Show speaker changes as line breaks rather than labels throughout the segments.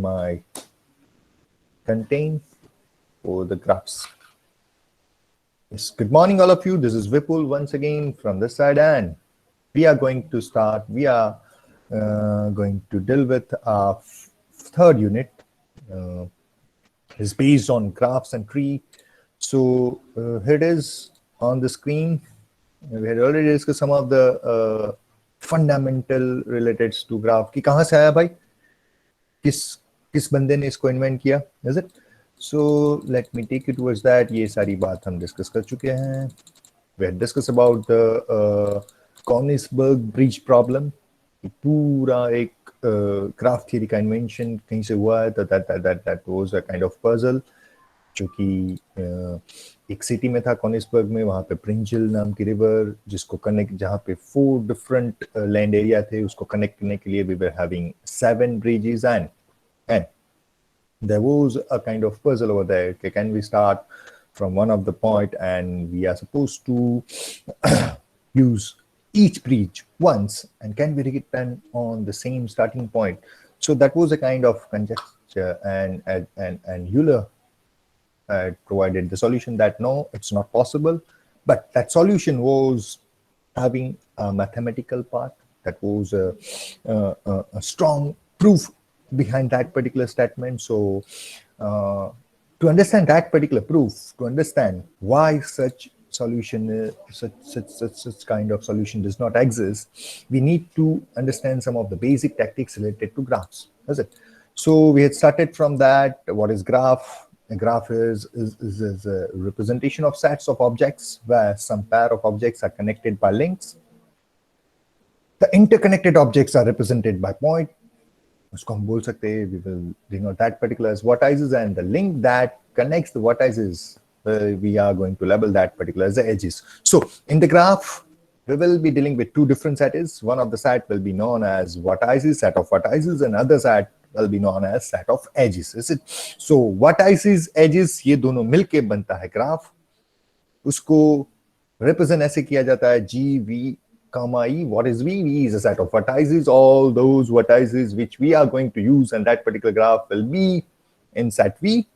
my content for the graphs. Yes, good morning, all of you. This is Vipul once again from this side, and we are going to start. We are going to deal with our third unit. Is based on graphs and tree. So here it is on the screen. We had already discussed some of the fundamental related to graph. कि कहाँ से आया भाई? किस बंदे ने इसको invent किया? Is it? So let me take you towards that. ये सारी बात हम डिस्कस कर चुके हैं. We had discussed about the Konigsberg bridge problem. पूरा एक ग्राफ थियरी का इन्वेंशन कहीं से हुआ है. that was a kind of puzzle. जो कि एक सिटी में था कॉनिग्सबर्ग में, वहां पे प्रिंजल नाम की रिवर जिसको कनेक्ट, जहाँ पे 4 डिफरेंट लैंड एरिया थे, उसको कनेक्ट करने के लिए we were having 7 bridges and there was a kind of puzzle over there. Okay, can we start from one of the point and we are supposed to use each bridge once, and can we return on the same starting point? So that was a kind of conjecture, and Euler had provided the solution that no, it's not possible. But that solution was having a mathematical part. That was a strong proof behind that particular statement. So to understand that particular proof, to understand why such solution, such kind of solution does not exist, we need to understand some of the basic tactics related to graphs. That's it. So we had started from that. What is graph? A graph is a representation of sets of objects where some pair of objects are connected by links. The interconnected objects are represented by point. उसको हम बोल सकते हैं, we will denote that particular as vertices, and the link that connects the vertices, we are going to label that particular as the edges. So in the graph, we will be dealing with 2 different sets. One of the set will be known as vertices, set of vertices, and other set will be known as set of edges. Is it? So vertices, edges, ये दोनों मिलके बनता है graph. उसको represent ऐसे किया जाता है G, V, comma E. What is V? V is a set of vertices. All those vertices which we are going to use in that particular graph will be in set V,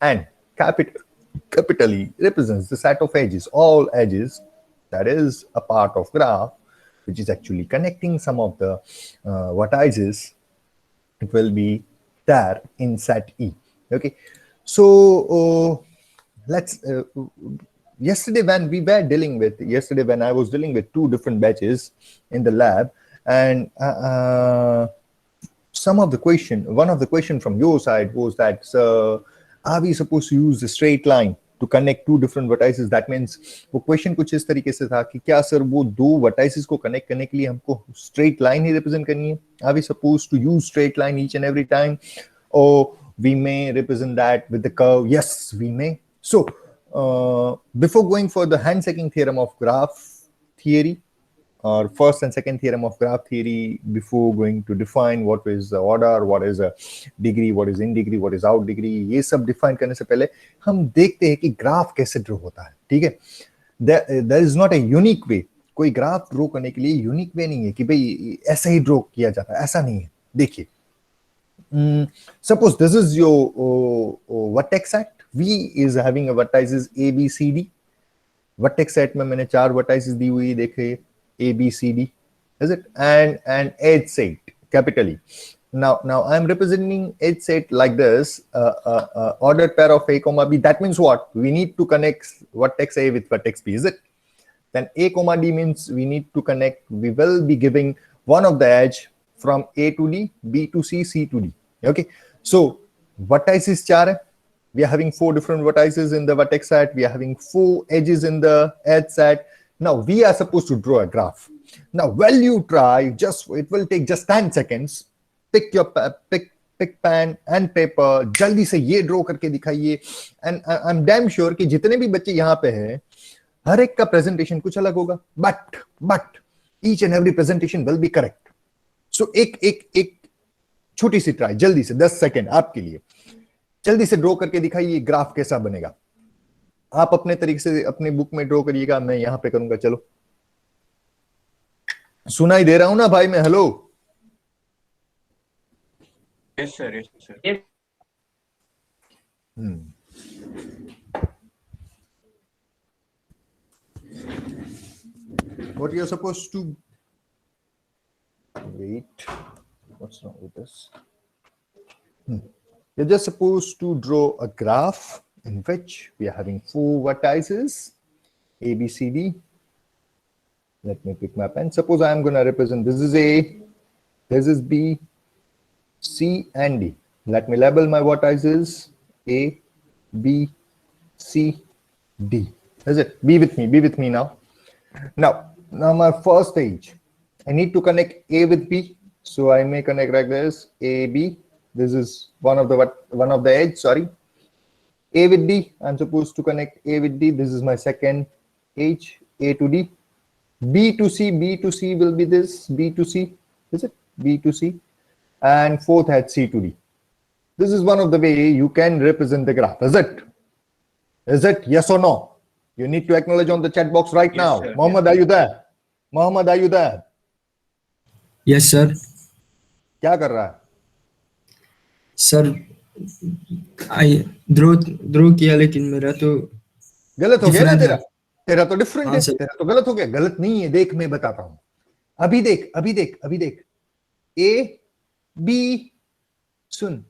and capital E represents the set of edges. All edges, that is a part of graph which is actually connecting some of the vertices. It will be there in set E. Okay, so let's yesterday when I was dealing with 2 different batches in the lab, and one of the question from your side was that, are we supposed to use the straight line to connect 2 different vertices? That means वो question कुछ इस तरीके से था कि क्या sir वो 2 vertices को connect करने के लिए हमको straight line ही represent करनी है? Are we supposed to use straight line each and every time, or we may represent that with the curve? Yes, we may. So before going for the handshaking theorem of graph theory, or first and second theorem of graph theory, before going to define what is the order, what is a degree, what is in degree, what is out degree, ये सब define करने से पहले हम देखते हैं कि graph कैसे ड्रॉ होता है. ठीक है, there is not a unique way. कोई ग्राफ ड्रॉ करने के लिए यूनिक वे नहीं है कि भाई ऐसा ही ड्रॉ किया जाता है, ऐसा नहीं है. देखिए, suppose this is your vertex set. V is having a vertices A, B, C, D. Vertex set में मैंने 4 vertices दी हुई देखिए, A, B, C, D, is it? And edge set, capital E. Now I'm representing edge set like this, ordered pair of A, comma B. That means what? We need to connect vertex A with vertex B, is it? Then A, comma D means we need to connect. We will be giving one of the edge from A to D, B to C, C to D. Okay. So vertices 4 है. We are having 4 different vertices in the vertex set. We are having 4 edges in the edge set. Now we are supposed to draw a graph. Now while you try, it will take just 10 seconds. Pick pen and paper. जल्दी से ये draw करके दिखाइए. And I'm damn sure कि जितने भी बच्चे यहाँ पे हैं, हर एक का presentation कुछ अलग होगा. But each and every presentation will be correct. So एक छोटी सी ट्राई जल्दी से 10 सेकेंड आपके लिए. जल्दी से ड्रॉ करके दिखाइए ग्राफ कैसा बनेगा. आप अपने तरीके से अपने बुक में ड्रॉ करिएगा, मैं यहां पे करूंगा. चलो, सुनाई दे रहा हूं ना भाई मैं? Hello,
Yes, sir. Yes, sir.
What you're supposed to wait. What's wrong with this? You're just supposed to draw a graph in which we are having 4 vertices, A, B, C, D. Let me pick my pen. Suppose I am going to represent this is A, this is B, C, and D. Let me label my vertices A, B, C, D. Is it? Be with me now. Now my first stage, I need to connect A with B. So I may connect like this, A, B. This is one of the edge, sorry. A with D, I'm supposed to connect A with D. This is my second edge, A to D. B to C, B to C will be this, B to C, is it? B to C. And fourth edge, C to D. This is one of the way you can represent the graph, is it? Is it? Yes or no? You need to acknowledge on the chat box right
Yes,
now.
sir.
Mohammed, are you there? Mohammed, are you there?
Yes, sir.
क्या कर रहा है?
Sir I draw किया लेकिन मेरा तो
गलत हो गया ना
different
तेरा?
है।
तेरा तो डिफरेंट
हाँ,
है,
सर।
तेरा तो गलत हो गया। गलत नहीं है, देख मैं बताता हूं। अभी देख ए बी, सुन,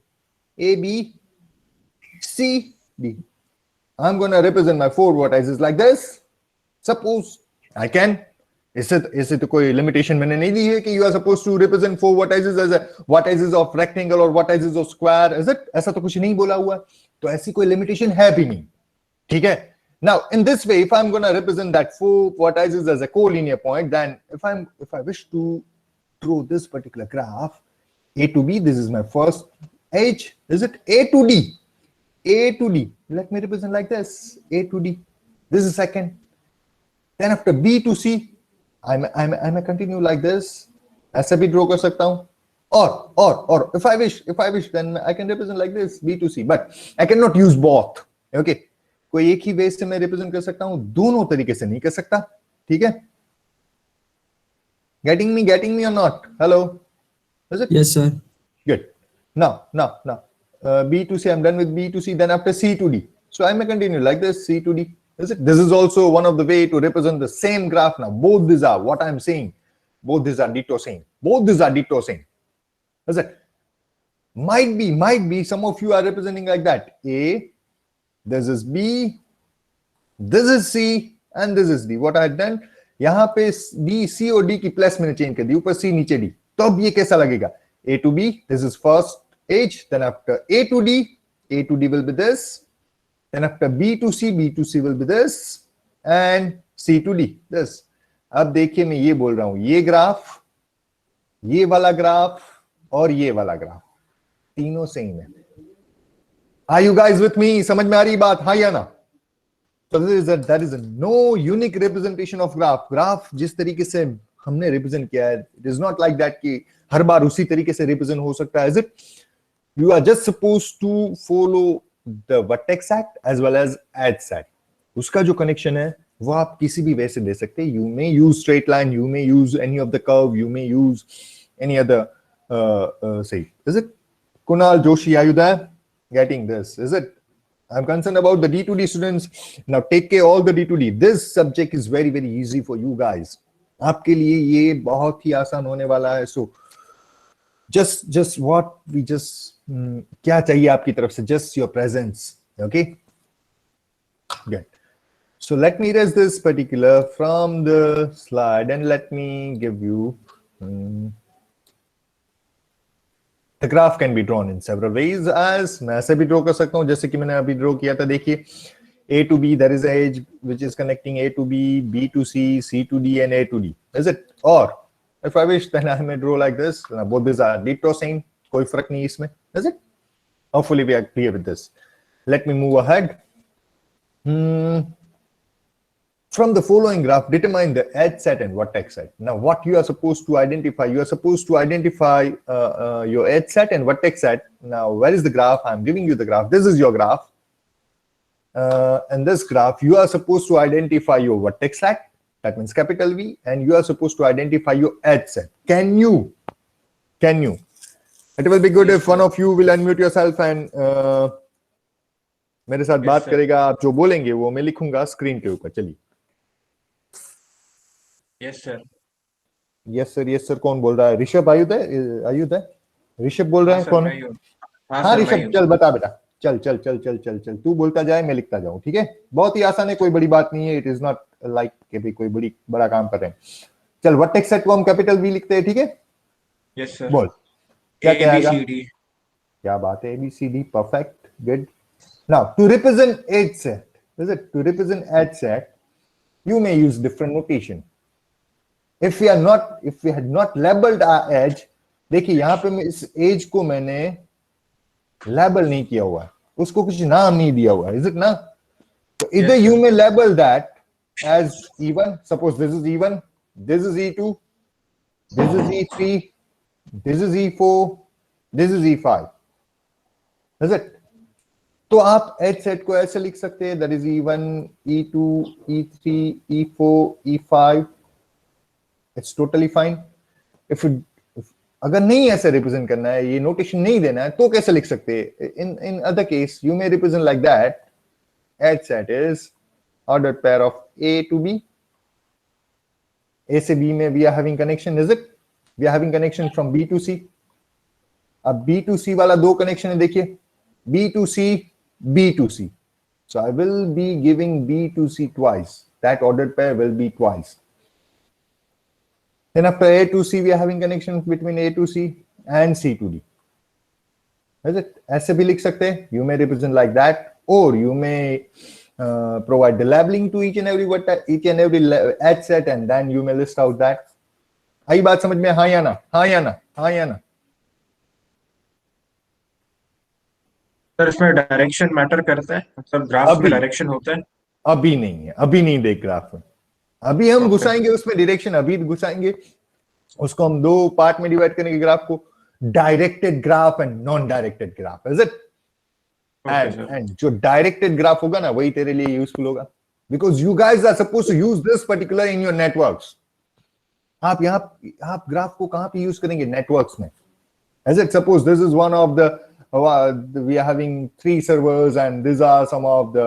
A B C D. I'm going to represent my 4 vertices like this. Suppose I can. इससे तो कोई लिमिटेशन मैंने नहीं दी है कि you are supposed to represent 4 vertices as a vertices of rectangle or vertices of square. Is it? ऐसा तो कुछ नहीं बोला हुआ, तो ऐसी कोई लिमिटेशन है भी नहीं, ठीक है? Now, in this way, if I'm going to represent that 4 vertices as a collinear point, then if I wish to draw this particular graph, A to B, this is my first edge. Is it? A to D. A to D. Let me represent like this. A to D. This is second. Then after B to C, I may continue like this. ऐसा भी draw कर सकता हूँ. Or if I wish, then I can represent like this, B to C. But I cannot use both. Okay. कोई एक ही वे से मैं represent कर सकता हूं, दोनों तरीके से नहीं कर सकता, ठीक है? Getting me or not? Hello? Is it?
Yes, sir.
Good. Now, B to C, I'm done with B to C, then after C to D. So I may continue like this, C to D. Is it? This is also one of the way to represent the same graph now. Both these are what I'm saying. Both these are ditto same. Both these are ditto same. Is it? Might be some of you are representing like that. A, this is B, this is C, and this is D. What I had done, यहाँ पे B, C और D की plus मैंने change कर दी, ऊपर C नीचे D. तो अब ये कैसा लगेगा? A to B, this is first edge, then after A to D will be this, then after B to C will be this, and C to D, this. अब देखिए मैं ये बोल रहा हूं, ये ग्राफ, ये वाला ग्राफ और ये वाला ग्राफ तीनों सेम है. Are you guys with me? समझ में आ रही बात? हाँ या ना? So there is no unique representation of graph. Graph जिस तरीके से हमने represent किया है, it is not like that कि हर बार उसी तरीके से represent हो सकता है. Is it? You are just supposed to follow the vertex set as well as edge set. उसका जो connection है, वो आप किसी भी वे से दे सकते हैं. You may use straight line, you may use any of the curve, you may use any other say. Is it? Kunal Joshi, are you there? Getting this? Is it? I'm concerned about the D2D students. Now take care all the D2D. This subject is very, very easy for you guys. आपके लिए ये बहुत ही आसान होने वाला है. So just what we just क्या चाहिए आपकी तरफ से? Just your presence. Okay. Good. So let me erase this particular from the slide and let me give you. The graph can be drawn in several ways. As मैं ऐसे भी draw कर सकता हूँ, जैसे कि मैंने अभी draw किया था. देखिए, A to B, there is an edge which is connecting A to B, B to C, C to D, and A to D. Is it? Or if I wish, then I may draw like this. Now, both these are ditto same. कोई फर्क नहीं इसमें. Is it? Hopefully, we are clear with this. Let me move ahead. From the following graph, determine the edge set and vertex set. Now, what you are supposed to identify, you are supposed to identify your edge set and vertex set. Now, where is the graph? I'm giving you the graph. This is your graph. And this graph, you are supposed to identify your vertex set, that means capital V, and you are supposed to identify your edge set. Can you It will be good
Yes,
if one
sir.
of you will unmute yourself and मेरे साथ
Yes,
बात
sir.
करेगा. आप जो बोलेंगे वो मैं लिखूंगा स्क्रीन के ऊपर. चलिए.
Yes, sir.
Yes sir. कौन बोल रहा है? ऋषभ, आयु है? ऋषभ बोल रहे
हाँ
हैं?
सर,
कौन
मैं
है?
ही हूँ। हाँ
हाँ
सर, मैं ही
ऋषभ,
हूँ।
चल बता बेटा. चल. तू बोलता जाए, मैं लिखता जाऊं. ठीक है, बहुत ही आसान है, कोई बड़ी बात नहीं है. इट इज नॉट लाइक कि भाई कोई बड़ा काम कर रहे हैं. चल, वर्टेक्स सेट को हम कैपिटल वी लिखते हैं. ठीक है,
Yes, sir.
बोल क्या
A,
क्या
B,
आएगा?
C, D.
क्या बात है? ABCD, perfect, good. Now, to represent edge set, is it? To represent edge set, you may use different notation. If we had not labeled our edge, देखिए यहाँ पे मैं इस एज को मैंने लेबल नहीं किया हुआ है, उसको कुछ नाम नहीं दिया हुआ है. Is it ना? So either
Yes,
you
sir.
may label that as E1. Suppose this is E1, this is E2, this is E3, this is E4, this is E5. Is it? तो आप एच सेट को ऐसे लिख सकते हैं, that is E1, E2, E3, E4, E5. It's totally fine. If अगर नहीं ऐसे रिप्रेजेंट करना है, ये नोटेशन नहीं देना है, तो कैसे लिख सकते हैं? In other case you may represent like that. H set is ordered pair of A to B. A से B में we are having connection, is it? We are having connection from B to C. अब B to C वाला दो connection है, देखिए, B to C, B to C. So I will be giving B to C twice. That ordered pair will be twice. Then after A to C, we are having connection between A to C and C to D. Is it? ऐसे भी लिख सकते हैं. You may represent like that, or you may provide the labeling to each and every edge set, and then you may list out that. आई बात समझ में? हाँ या ना? हाँ या ना? हाँ या ना?
सर, इसमें डायरेक्शन मैटर करता है, मतलब ग्राफ में
अभी
डायरेक्शन होता है?
अभी नहीं है, अभी नहीं देख ग्राफ में. अभी हम
Okay.
घुसाएंगे उसमें डायरेक्शन, अभी घुसाएंगे उसको. हम दो पार्ट में डिवाइड करेंगे ग्राफ को, directed graph and non directed graph. Is it?
Okay, sir.
And जो डायरेक्टेड ग्राफ होगा ना, वही तेरे लिए यूजफुल होगा, because you guys are suppose to use this particular in your networks. आप ग्राफ को कहां पे यूज करेंगे? नेटवर्क्स में. As it, suppose this is one of the we are having 3 servers and these are some of the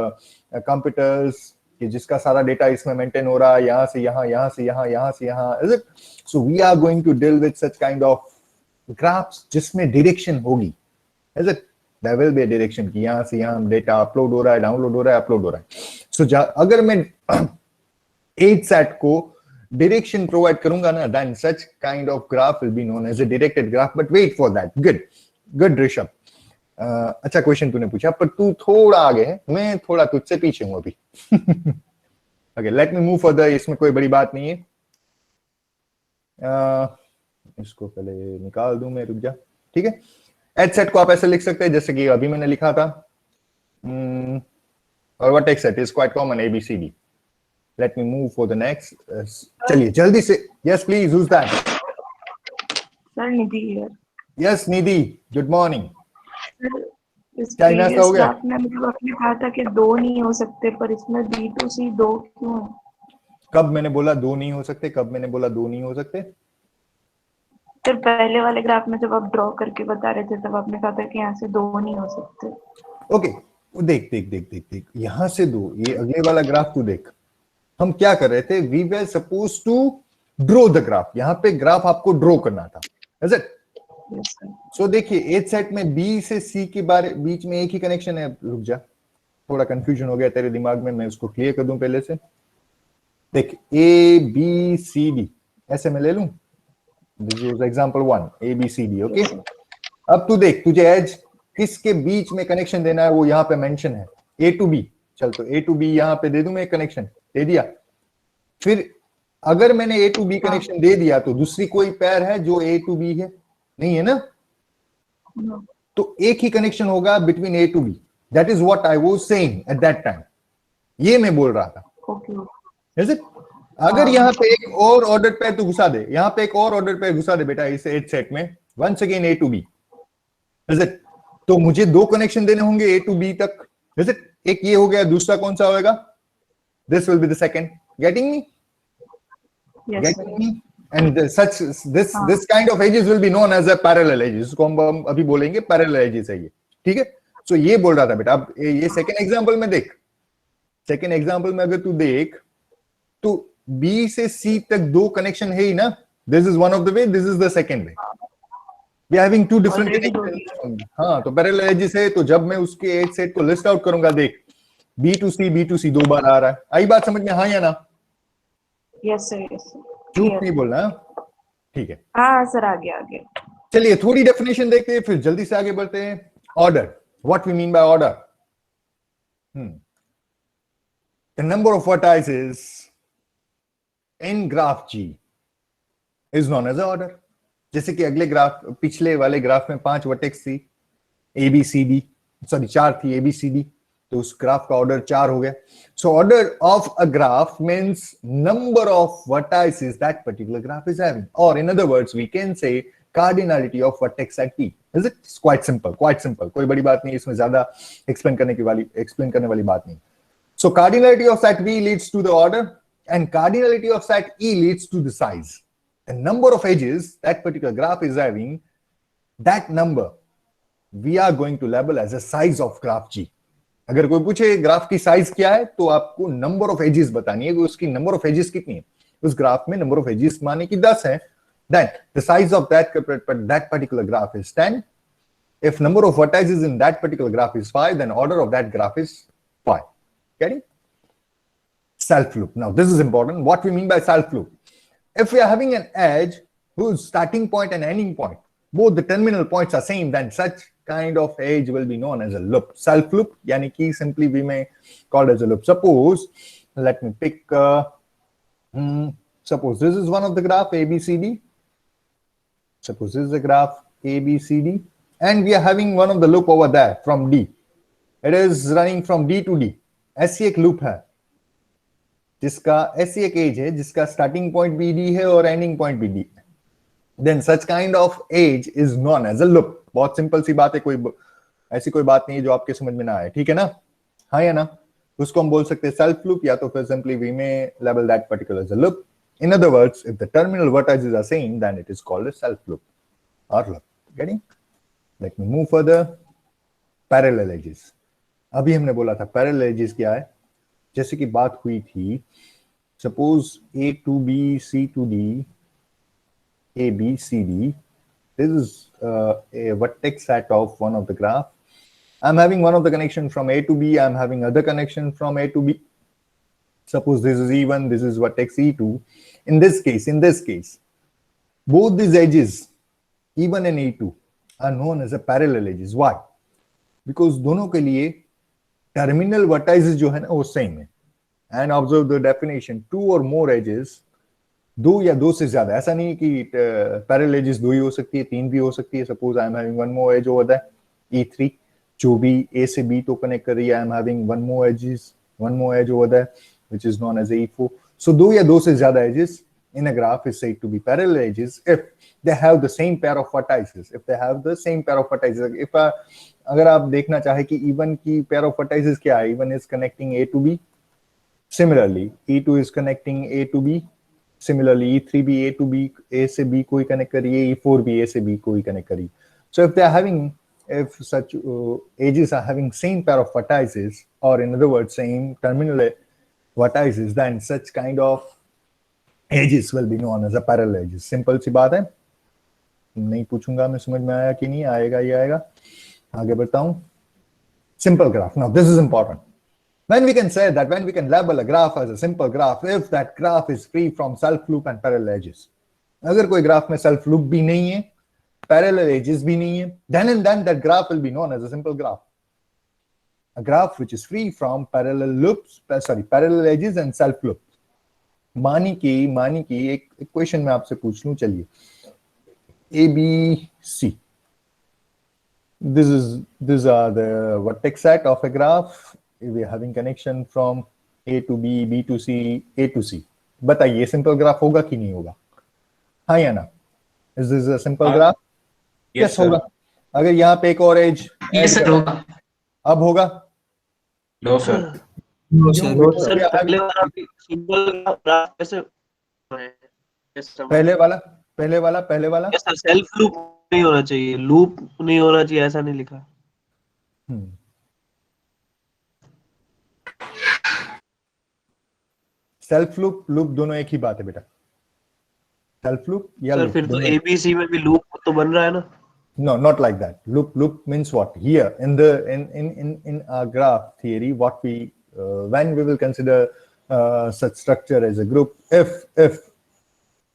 computers कि जिसका सारा data इसमें मेंटेन हो रहा है, यहाँ से यहाँ, यहाँ से यहाँ, यहाँ से यहाँ. Is it? So we are going to deal with such kind of graphs जिसमें डायरेक्शन होगी. Is it? There will be a direction कि यहाँ से यहाँ डेटा अपलोड हो रहा है, डाउनलोड हो रहा है, अपलोड हो रहा है. So अगर मैं एज सेट को direction provide करूंगा ना, then such kind of graph will be known as a directed graph. But wait for that. Good Rishabh. अच्छा क्वेश्चन तूने पूछा, पर तू थोड़ा आगे है, मैं थोड़ा तुझसे पीछे हूं अभी. Okay, let me move further. इसमें कोई बड़ी बात नहीं है. इसको पहले निकाल दूं मैं, रुक जा. ठीक है, एच सेट को आप ऐसे लिख सकते हैं जैसे कि अभी मैंने लिखा था. और vertex set is quite common, ABCD. Let me move for the next. चलिए जल्दी से. Yes, please. Who's that?
Sir Nidhi है.
Yes, Nidhi. Good morning.
Sir इस
क्या इनास
previous
हो गया?
graph में मतलब आपने कहा था कि 2 नहीं हो सकते, पर इसमें B to C 2 क्यों है?
कब मैंने बोला 2 नहीं हो सकते? कब मैंने बोला 2 नहीं हो सकते?
सर पहले वाले ग्राफ में जब आप ड्रॉ करके बता रहे थे, तब आपने कहा था कि यहाँ से 2 नहीं हो सकते.
ओके, देख. यहां से 2, ये अगले वाला ग्राफ तू देख. हम क्या कर रहे थे? We were suppose to draw the graph. यहाँ पे ग्राफ आपको ड्रॉ करना था. Is it?
Yes, sir.
So देखिए, एज सेट में बी से सी के बीच में एक ही कनेक्शन है. रुक जा, थोड़ा कंफ्यूजन हो गया तेरे दिमाग में, मैं उसको क्लियर कर दूं पहले से. देख, ABCD ऐसे मैं ले लूं. This is example 1, ABCD. Okay,
Yes, sir.
अब तू देख, तुझे एज किसके बीच में कनेक्शन देना है वो यहाँ पे मेंशन है, A to B. चल, तो A to B यहाँ पे दे दूं मैं एक कनेक्शन, दे दिया. फिर अगर मैंने A to B कनेक्शन दे दिया, तो दूसरी कोई पैर है जो A to B है? नहीं है ना.
No.
तो एक ही कनेक्शन होगा between A to B. That is what I was saying at that time. ये मैं बोल रहा था.
Okay.
Is it? अगर यहाँ पे एक और ऑर्डर पेयर तू घुसा दे, यहाँ पे एक और ऑर्डर पेयर घुसा दे बेटा इस एज सेट में, once again A to B. Is it? तो मुझे 2 कनेक्शन देने होंगे A to B तक. Is it? एक ये हो गया, दूसरा कौन सा होगा? This will be the second. Getting me?
Yes, sir.
and this kind of edges will be known as a parallel edges. इसको हम अभी बोलेंगे parallel edges है ये, ठीक है? So ये बोल रहा था बेटा. अब ये second example में देख, second example में अगर तू देख तो B से C तक दो connection है ही ना. This is one of the way, this is the second way. We are having two different connections. हाँ, तो parallel edges है, तो जब मैं उसके edge set को list out करूंगा, देख B to C दो बार आ रहा है. आई बात समझ में? हाँ या ना?
Yes sir, yes sir.
झूठ नहीं बोलना, ठीक है?
हाँ सर, आगे आगे.
चलिए थोड़ी डेफिनेशन देखते हैं, फिर जल्दी से आगे बढ़ते हैं. Order, what we mean by order? The number of vertices in graph G is known as order. जैसे कि अगले ग्राफ, पिछले वाले ग्राफ में 5 वर्टेक्स थी, ABCD, सॉरी 4 थी ABCD, तो उस ग्राफ का ऑर्डर 4 हो गया. So order of a graph means number of vertices that particular graph is having, और in other words we can say cardinality of vertex at P. Is it? Quite simple, कोई बड़ी बात नहीं, इसमें ज्यादा एक्सप्लेन करने वाली बात नहीं. So cardinality of set V leads to the order and cardinality of set E leads to the size. The number of edges that particular graph is having, that number we are going to label as a size of graph G. अगर कोई पूछे graph की size क्या है, तो आपको number of edges बतानी है कि उसकी नंबर ऑफ एजेस कितनी है. उस ग्राफ में नंबर ऑफ एजेस माने कि 10 है. Then the size of that particular graph is 10. If number of vertices in that particular graph is 5, then order of that graph is 5. Getting? Self loop. Now this is important. What we mean by self loop? If we are having an edge whose starting point and ending point, both the terminal points are same, then such kind of edge will be known as a loop. Self loop, yani ki simply we may call it as a loop. Suppose, let me pick, suppose this is one of the graph ABCD. Suppose this is a graph ABCD, and we are having one of the loop over there from D. It is running from D to D. ऐसी एक loop है जिसका ऐसी एक edge है जिसका starting point BD है और ending point BD है. Then such kind of edge is known as a loop. बहुत सिंपल सी बात है, कोई ऐसी कोई बात नहीं है जो आपके समझ में ना आए, ठीक है ना? हाँ या ना? उसको हम बोल सकते हैं सेल्फ लूप, या तो फिर simply we may label that particular edge a loop. In other words, if the terminal vertices are same, then it is called a self loop or loop. Getting? Let me move further. Parallel edges. अभी हमने बोला था parallel edges क्या है? जैसे कि बात हुई थी, suppose A to B, C to D, A, B, C, D. This is a vertex set of one of the graph. I'm having one of the connection from A to B. I'm having other connection from A to B. Suppose this is E1, this is vertex E2. In this case, both these edges, E1 and E2, are known as a parallel edges. Why? Because दोनों के लिए terminal vertices जो है ना वो same है. And observe the definition: two or more edges, दो या दो से ज्यादा. ऐसा नहीं कि parallel edges दो ही हो सकती है, तीन भी हो सकती है. Suppose I am having one more edge over there, E3, जो भी A से B तो connect कर रही है. I am having one more edge over there, which is known as E4. So दो या दो से ज्यादा edges in a graph is said to be parallel edges if they have the same pair of vertices. If अगर आप देखना चाहे कि E1 की pair of vertices क्या है, E1 is connecting A to B. Similarly, E2 is connecting A to B. Similarly, E3 भी A to B, A से B कोई connect करिए, E4 भी A से B कोई connect करिए. So if such edges are having same pair of vertices, or in other words, same terminal vertices, then such kind of edges will be known as a parallel edges. Simple सी बात है, नहीं पूछूंगा मैं समझ में आया कि नहीं आएगा, ये आएगा. आगे बढ़ता हूं. Simple graph. Now this is important. When we can say that, when we can label a graph as a simple graph, if that graph is free from self loop and parallel edges. अगर कोई graph में self loop भी नहीं है, parallel edges भी नहीं है, then and then that graph will be known as a simple graph. A graph which is free from parallel edges and self loop. मानी की एक क्वेश्चन मैं आपसे पूछ लूं, चलिए. A, B, C. These are the vertex set of a graph. We are having connection from A to B, B to C, A to C. बताइए simple graph होगा कि नहीं होगा? हाँ या ना? Is this a simple graph? Yes होगा. अगर यहाँ पे एक और एज
होगा.
अब होगा?
No sir.
No, sir.
पहले वाला सिंपल ग्राफ कैसे
पहले वाला
सर सेल्फ लूप नहीं होना चाहिए, लूप नहीं होना चाहिए, ऐसा नहीं लिखा।
सेल्फ लूप लूप दोनों एक ही बात है बेटा। सेल्फ लूप या
सर
लूप
फिर तो
दोनों
एबीसी में भी लूप तो बन रहा है ना।
No, not like that. Loop means what? Here in our graph theory, what we when we will consider such structure as a group, if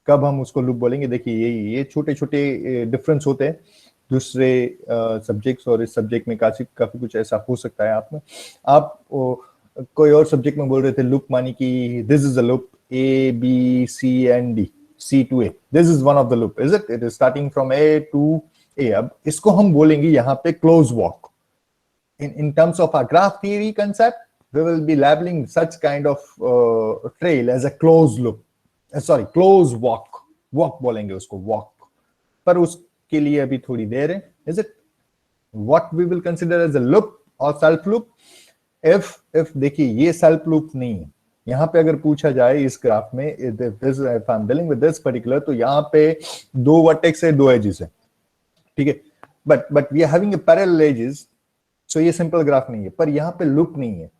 कब हम उसको लूप बोलेंगे, देखिए ये छोटे छोटे डिफरेंस होते हैं दूसरे सब्जेक्ट्स और इस सब्जेक्ट में काफी कुछ ऐसा हो सकता है। आप कोई और सब्जेक्ट में बोल रहे थे लूप मानी कि this is a loop A B C and D, C to A, this is one of the loop, is it? It is starting from A to A. अब इसको हम बोलेंगे यहाँ पे close walk. In terms of our graph theory concept, we will be labeling such kind of trail as a closed loop. Sorry, close walk. Walk बोलेंगे उसको walk. पर उसके लिए अभी थोड़ी देर है. Is it? What we will consider as a loop or self loop? If देखिए ये self loop नहीं है. यहाँ पे अगर पूछा जाए इस ग्राफ में if I'm dealing with this particular, तो यहाँ पे 2 वर्टेक्स है 2 एजेस है, ठीक है, but we are having parallel edges, so ये सिंपल ग्राफ नहीं है, पर यहाँ पे लूप नहीं है।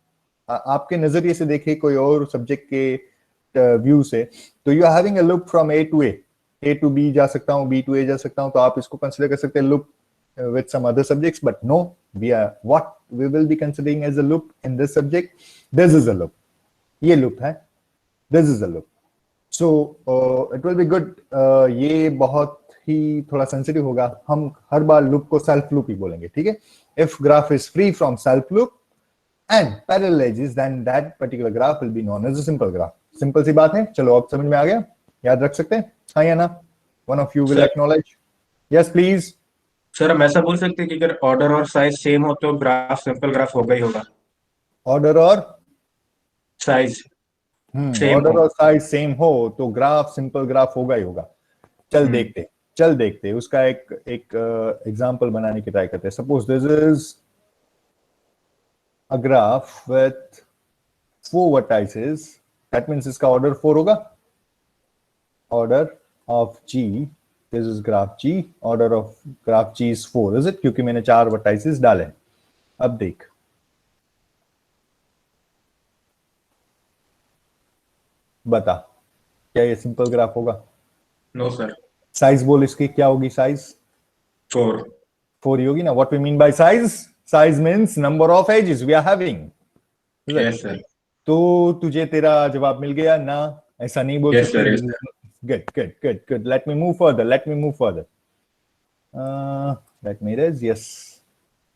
आपके नजरिए से देखिए कोई और सब्जेक्ट के व्यू से, तो you are having a loop from A to B जा सकता हूँ, बी टू ए जा सकता हूँ, तो आप इसको कंसिडर कर सकते हैं loop with some other subjects, but no, what we will be considering as a loop in this subject, this is a loop. ये लूप है, this is a loop, so it will be good. ये बहुत ही थोड़ा sensitive होगा, हम हर बार लूप को सेल्फ लूप ही बोलेंगे, ठीक है। If graph is free from self loop and parallel edges, then that particular graph will be known as a simple graph. Simple सी बात है, चलो अब समझ में आ गया, याद रख सकते हैं, हाँ या ना? One of you will acknowledge, yes please.
Sir हम ऐसा बोल सकते हैं कि अगर ऑर्डर और साइज सेम हो तो ग्राफ सिंपल ग्राफ होगा ही होगा।
ऑर्डर और
साइज
ऑर्डर और साइज सेम हो तो ग्राफ सिंपल ग्राफ होगा ही होगा। चल देखते उसका एक एग्जांपल बनाने की ट्राई करते हैं। Suppose this is a graph with 4 vertices, that means इसका ऑर्डर 4 होगा। Order of G, this is graph G, order of graph G is 4, is it? क्योंकि मैंने 4 वर्टाइसेस डाले। अब देख, बता क्या ये सिंपल ग्राफ होगा?
No sir.
साइज बोल इसकी, क्या होगी साइज?
4
ही होगी ना। What we mean by size means number of edges we are having.
Yes sir.
तो तुझे तेरा जवाब मिल गया ना? ऐसा नहीं बोल सकते। Good. Let me move further. Let me raise, yes,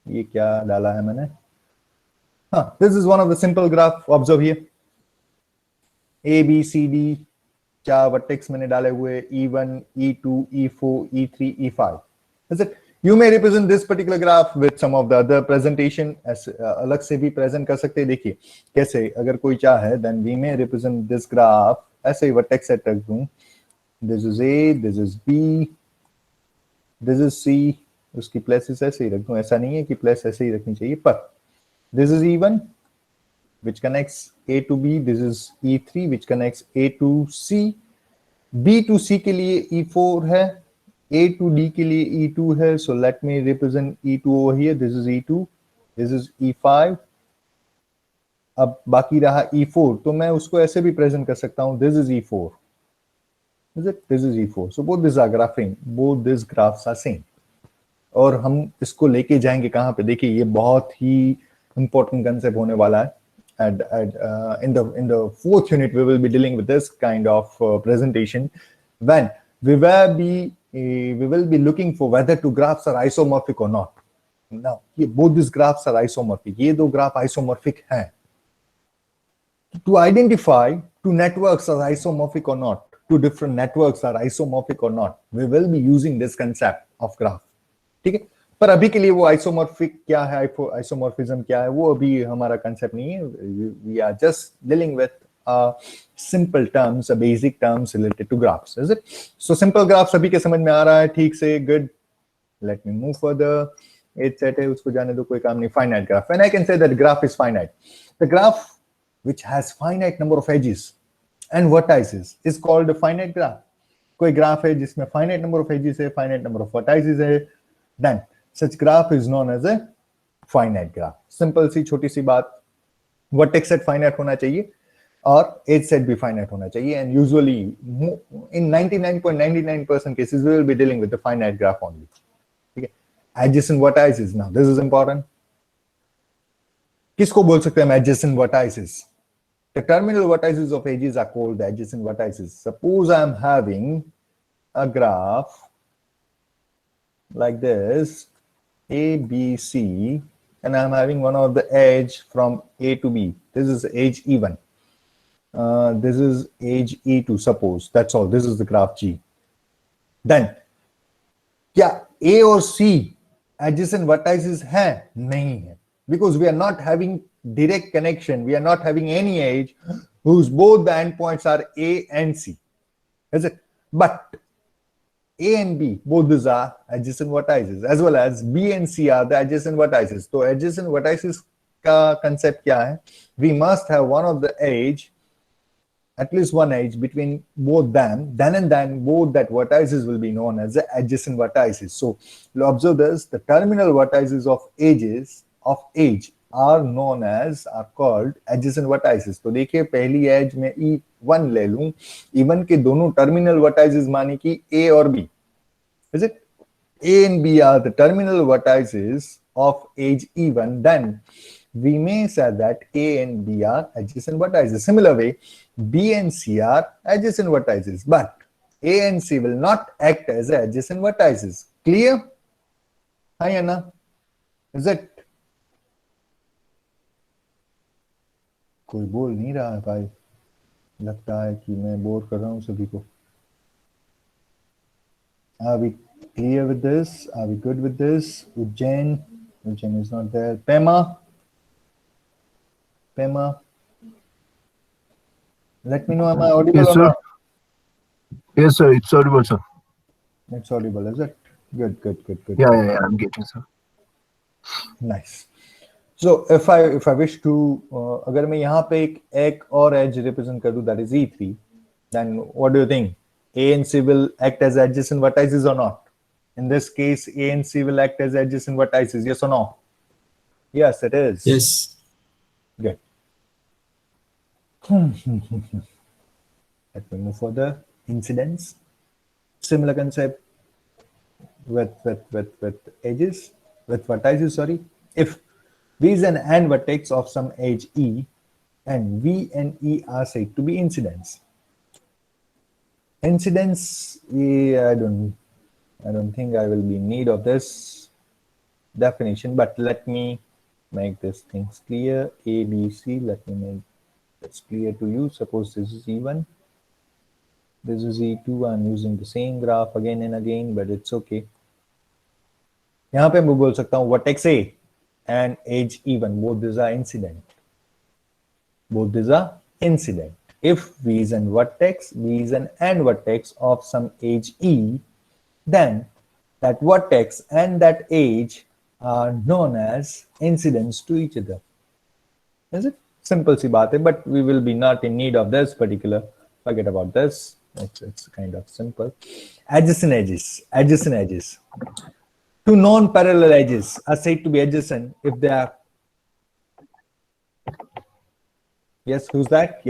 ये क्या डाला है मैंने? हाँ, this is one of the simple graph. Observe here, A B C D 4 vertex मैंने डाले हुए, E1 E2 E4 E3 E5, is it? You may represent this particular graph with some of the other presentation, अलग से भी present कर सकते हैं। देखिए कैसे, अगर कोई चाहे then we may represent this graph ऐसे ही वर्टेक्स सेट रख दूं, this is A, this is B, this is C, उसकी प्लेसेस ऐसे ही रख दूं। ऐसा नहीं है कि प्लेस ऐसे ही रखनी चाहिए, पर this is E1 which connects A to B, this is E3 which connects A to C, B to C के लिए E4 है, A to D के लिए E2 है, so let me represent E2 over here, this is E2, this is E5, अब बाकी रहा E4, तो मैं उसको ऐसे भी प्रेजेंट कर सकता हूँ, this is E4, is it? This is E4, so both these are graphing, both these graphs are same, और हम इसको लेके जाएंगे कहाँ पे? देखिए ये बहुत ही important concept होने वाला है। In the 4th unit, we will be dealing with this kind of presentation when we will be looking for whether two graphs are isomorphic or not. Now, both these graphs are isomorphic. ये दो graph isomorphic हैं. To identify two networks are isomorphic or not, two different networks are isomorphic or not, we will be using this concept of graph. ठीक है? पर अभी के लिए वो आइसोमॉर्फिक क्या है, आइसोमॉर्फिज्म क्या है, वो अभी हमारा कंसेप्ट नहीं है। We are just dealing with simple terms, basic terms related to graphs, is it? So simple graph सभी के समझ में आ रहा है ठीक से? Good. Let me move further. Edge set है, उसको जाने दो, कोई काम नहीं। Finite graph, and I can say that graph is finite. The graph which has finite number of edges and vertices is called a finite graph. कोई graph है जिसमें फाइनाइट नंबर ऑफ एजेस है, फाइनाइट नंबर ऑफ वर्टाइसेस है, then such graph is known as a finite graph. Simple सी छोटी सी बात, vertex set finite होना चाहिए और एज सेट भी फाइनाइट होना चाहिए, and usually in 99.99% cases we will be dealing with the finite graph only. ठीक है, adjacent vertices, now this is important. किसको बोल सकते हैं हम adjacent vertices? The terminal vertices of edges are called the adjacent vertices. Suppose I am having a graph like this, A, B, C, and I am having one of the edge from A to B. This is edge E1. This is edge E2, suppose. That's all. This is the graph G. Then, क्या A और C adjacent vertices हैं? नहीं है. Because we are not having direct connection, we are not having any edge whose both the endpoints are A and C, is it? But A and B, both these are adjacent vertices, as well as B and C are the adjacent vertices. So adjacent vertices का concept क्या है? We must have one of the edge, at least one edge between both them, then and then both that vertices will be known as the adjacent vertices. So you observe this, the terminal vertices of edges of edge are known as, are called adjacent vertices. तो देखिए पहली as में E1 ले लूं, E1 के दोनों terminal vertices माने कि A और B, is it? A and B are the terminal vertices of edge E1, then we may say that A and B are adjacent vertices. Similar way, B and C are adjacent vertices, but A and C will not act as adjacent vertices. Clear? Hi Anna, is it? कोई बोल नहीं रहा है भाई, लगता है कि मैं बोर कर रहा हूं सभी को। Are we clear with this? Are we good with this? Ujjain is not there. Pema, let me know, am I audible?
Yes,
or
sir.
not?
Yes, sir. It's audible, sir.
It's audible, is it? Good.
Yeah. I'm getting, sir.
Nice. So if I wish to, अगर मैं यहाँ पे एक और edge represent कर दूँ, that is E3, then what do you think? A and C will act as adjacent vertices or not? In this case, A and C will act as adjacent vertices, yes or no? Yes, it is.
Yes.
Good. Let me move further. Incidence. Similar concept with edges, with vertices, sorry. If V is an AND vertex of some edge E, and V and E are said to be incidents. Incidence, I don't think I will be in need of this definition, but let me make these things clear. A, B, C, let me make this clear to you. Suppose this is E1, this is E2, I'm using the same graph again and again, but it's okay. यहाँ पे मैं बोल सकता हूँ vertex A and edge E1, both these are incident. If V is an vertex, V is an AND vertex of some edge E, then that vertex and that edge are known as incidents to each other. Is it? Simple सी बात है, but we will be not in need of this particular. Forget about this. It's kind of simple. Adjacent edges. Two non-parallel edges are said to be adjacent if they are. Yes, who's that?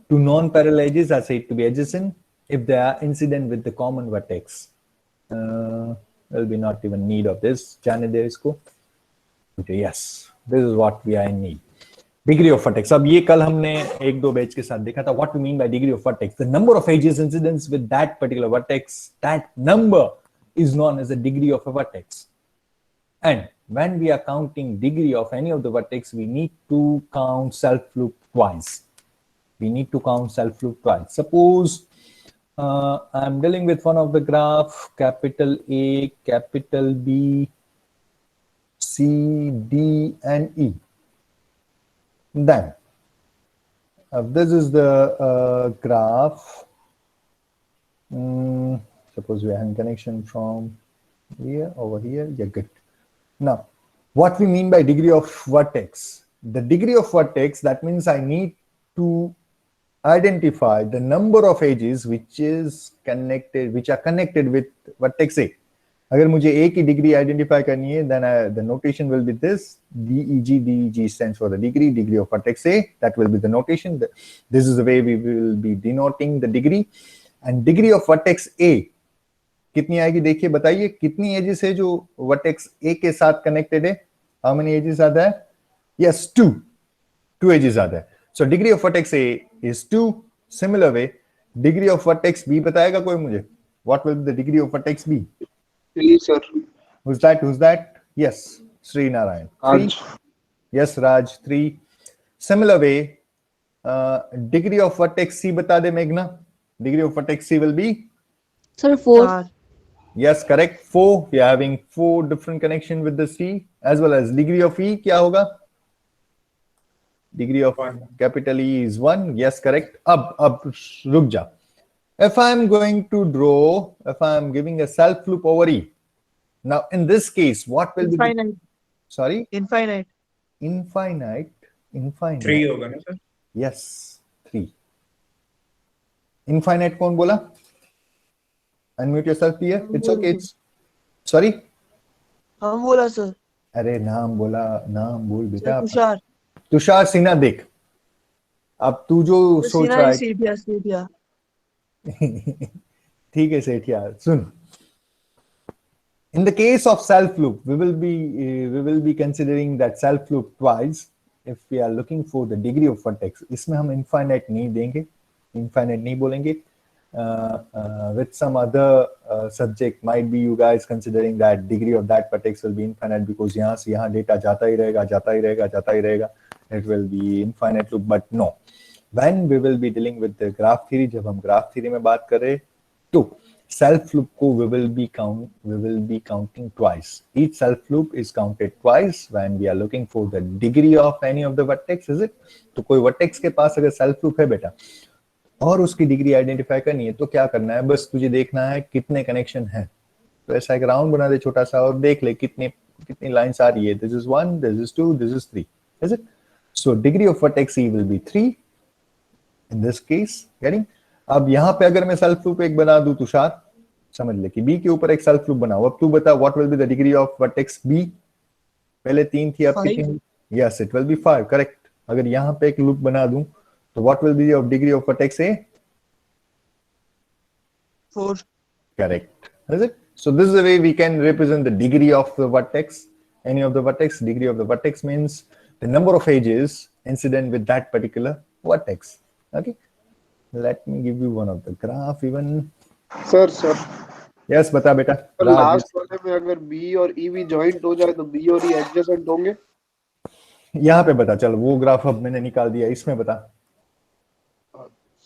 Two non-parallel edges are said to be adjacent if they are incident with the common vertex. Will be not even need of this. जाने दे इसको. Okay, yes, this is what we are in need. Degree of vertex. अब ये कल हमने एक दो batch के साथ देखा था. What we mean by degree of vertex? The number of edges incidents with that particular vertex. That number is known as the degree of a vertex. And when we are counting degree of any of the vertex, we need to count self-loop twice. Suppose I'm dealing with one of the graph, capital A, capital B, C, D, and E. Then, this is the graph. Suppose we are having connection from here over here. Yeah, good. Now, what we mean by degree of vertex? The degree of vertex, that means I need to identify the number of edges which are connected with vertex A. अगर मुझे A की degree identify करनी है, then the notation will be this: DEG. DEG stands for the degree of vertex A. That will be the notation. This is the way we will be denoting the degree. And degree of vertex A कितनी आएगी? देखिए, बताइए कितनी edges है जो vertex ए के साथ connected है? How many edges are there? Yes, two edges are there. So degree of vertex A is 2. Similar way degree of vertex B बताएगा कोई मुझे? What will be the degree of vertex B?
3 sir.
Who's that? Yes, Sri Narayan.
Raj.
Yes, Raj, 3. Similar way, degree of vertex C बता दे मेघना. Degree of vertex C will be?
Sir, 4.
Yes, correct. 4. We are having 4 different connection with the C, as well as degree of E क्या होगा? Degree of capital E is 1. Yes, correct. अब रुक जा. If I am going to draw, if I am giving a self loop over E, now in this case, what will be?
Infinite.
Sorry?
Infinite.
Infinite.
3 होगा ना sir?
Yes, 3. Infinite कौन बोला? Unmute yourself here. It's okay. Sorry?
हम बोला sir.
अरे नाम बोल बेटा.
तुषार.
तुषार सिन्हा. देख, अब तू जो सोच रहा है,
सीधिया.
ठीक है सेठिया, सुन. In the case of self loop, we will be considering that self loop twice if we are looking for the degree of vertex. इसमें हम infinite नहीं देंगे, infinite नहीं बोलेंगे. With some other subject, might be you guys considering that degree of that vertex will be infinite because यहाँ से यहाँ data जाता ही रहेगा. It will be infinite loop, but no. When we will be dealing with the graph theory, जब हम graph theory में बात कर रहे, तो self loop को we will be counting twice. Each self loop is counted twice when we are looking for the degree of any of the vertex, is it? तो कोई vertex के पास अगर self loop है बेटा और उसकी डिग्री आइडेंटिफाई करनी है तो क्या करना है? बस तुझे देखना है कितने कनेक्शन हैं. तो ऐसा एक राउंड बना दे छोटा सा और देख ले कितनी लाइंस आ रही है. This is 1, this is 2, this is 3, is it? So degree of vertex E will be 3 in this case. Getting? अब यहाँ पे अगर मैं सेल्फ लूप एक बना दूं, तुषार समझ ले कि B के ऊपर एक सेल्फ लूप बनाओ. अब तू बता what will be the degree of vertex B? पहले 3 थी, अब कितनी? Yes, it will B 5. Correct. अगर यहाँ पे एक लूप बना दूं तो what will B of degree of vertex A?
4.
Correct. Is it? So this is the way we can represent the degree of the vertex. Any of the vertex. Degree of the vertex means the number of edges incident with that particular vertex. Okay. Let me give you one of the graph even.
Sir.
Yes, बता बेटा.
Last वाले में अगर B और E भी joint हो जाए तो B और E एडजेसेंट होंगे?
यहाँ पे बता. चल वो ग्राफ अब मैंने निकाल दिया, इसमें बता.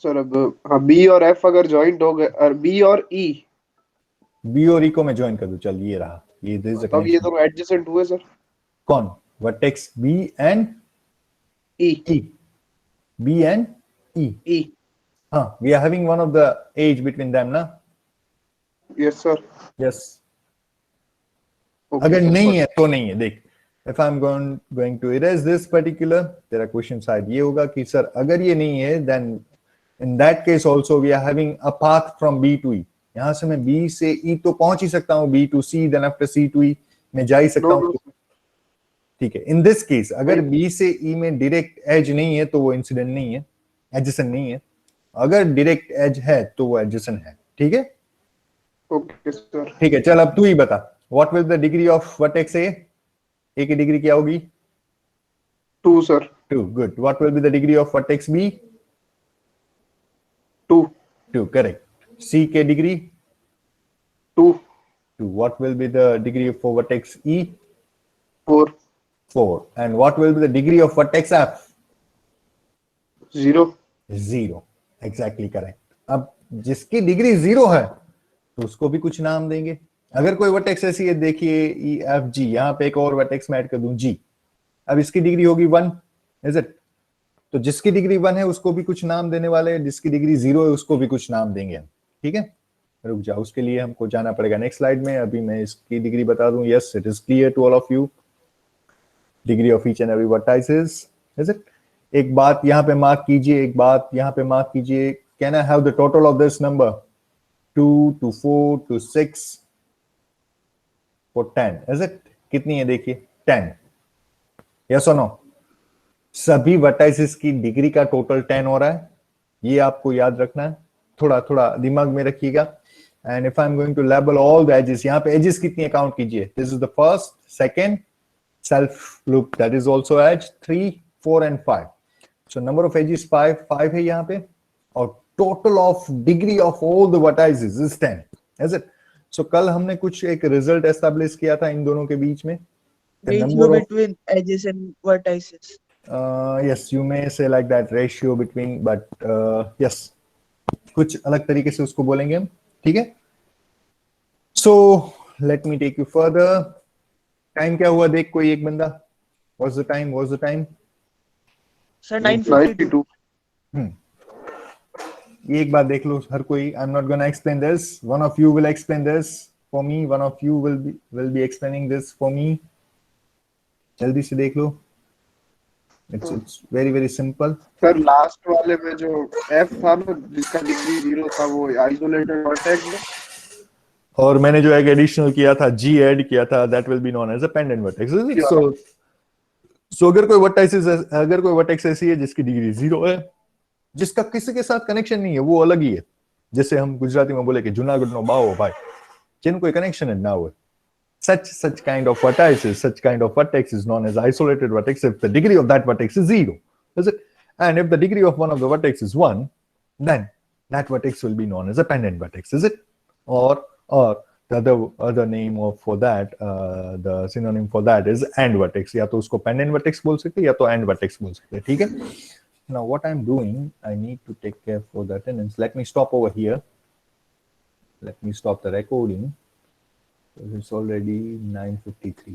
सर अब हाँ, B और F अगर जॉइंट हो गए और B और E
और E को मैं ज्वाइन कर दूं. चल ये रहा, ये दिस
तब ये दोनों एडजेसेंट हुए सर.
कौन? Vertex B and
E.
B and E. हाँ, we are having one of the edge between them ना.
Yes sir.
Yes.
Okay,
अगर
sir.
नहीं है तो नहीं है. देख, if I'm going to erase this particular, तेरा क्वेश्चन शायद ये होगा कि सर अगर ये नहीं है then in that case also we are having a path from B to E. यहाँ से मैं B से E तो पहुंच ही सकता हूँ, B to C, then after C to E मैं जा ही सकता हूँ. ठीक है. In this case अगर B से E में डायरेक्ट एज नहीं है तो वो इंसिडेंट नहीं है, एडजेसेंट नहीं है. अगर डायरेक्ट एज है तो वो एडजेसेंट है. ठीक है.
Okay sir.
ठीक है. चल अब तू ही बता. What will the degree of vertex A? A की डिग्री क्या होगी?
2 sir.
2. Good. What will be the degree of vertex B? 2. Correct. C के degree?
2.
What will be the degree for vertex E?
4.
And what will be the degree of vertex F?
0.
Exactly correct. अब जिसकी degree 0 है तो उसको भी कुछ नाम देंगे. अगर कोई वर्टेक्स ऐसी है, देखिए E F G, यहाँ पे एक और वर्टेक्स में ऐड कर दूं G. अब इसकी डिग्री होगी 1, इज इट? तो जिसकी डिग्री 1 है उसको भी कुछ नाम देने वाले हैं, जिसकी डिग्री 0 है उसको भी कुछ नाम देंगे हम. ठीक है. रुक जाओ, उसके लिए हमको जाना पड़ेगा नेक्स्ट स्लाइड में. अभी मैं इसकी डिग्री बता दूं. Yes, it is clear to all of you. Degree of each and every vertex is it? एक बात यहाँ पे मार्क कीजिए, एक बात यहाँ पे मार्क कीजिए. Can I have the total of this number 2 to 4 to 6 for 10? Is it? कितनी है देखिए 10. Yes or no? सभी वर्टाइसिस की डिग्री का टोटल 10 हो रहा है. ये आपको याद रखना है, थोड़ा थोड़ा दिमाग में रखिएगा. And if I am going to label all the edges, यहाँ पे एजेस कितनी काउंट कीजिए. This is the first, second self loop, that is also edge 3, 4 and 5. So number of edges 5 है यहाँ पे, और total of degree of all the vertices is 10. Is it? So कल हमने कुछ एक रिजल्ट एस्टैब्लिश किया था इन दोनों के बीच में. The
Ratio
number of,
between edges and vertices.
yes, you may say like that, ratio between, but yes, कुछ अलग तरीके से उसको बोलेंगे हम. ठीक है. So let me take you further. Time क्या हुआ देख कोई एक बंदा. What's the time? What's the time?
Sir, 9:52.
92.
ये एक बात देख लो हर कोई. I'm not gonna explain this. One of you will explain this for me. One of you will be explaining this for me. जल्दी से देख लो. It's very very simple.
Sir last वाले में जो F था ना, जिसका डिग्री 0 था, वो आइसोलेटेड वर्टेक्स है.
और मैंने जो एक एडिशनल किया था, G ऐड किया था, that will be known as a pendant vertex. So अगर कोई वर्टेक्स ऐसी है जिसकी डिग्री 0 है, जिसका किसी के साथ कनेक्शन नहीं है, वो अलग ही है. जैसे हम गुजराती में बोले कि जूनागढ़ नो बाओ भाई, जिन कोई कनेक्शन है ना हो. Such kind of vertices, such kind of vertex is known as isolated vertex if the degree of that vertex is 0. Is it? And if the degree of one of the vertex is 1, then that vertex will be known as a pendant vertex. Is it? Or the other name for that, the synonym for that is end vertex. या तो उसको pendant vertex बोल सकते, या तो end vertex बोल सकते. ठीक है? Now what I'm doing, I need to take care for the attendance. Let me stop over here. Let me stop the recording. It's already 9:53.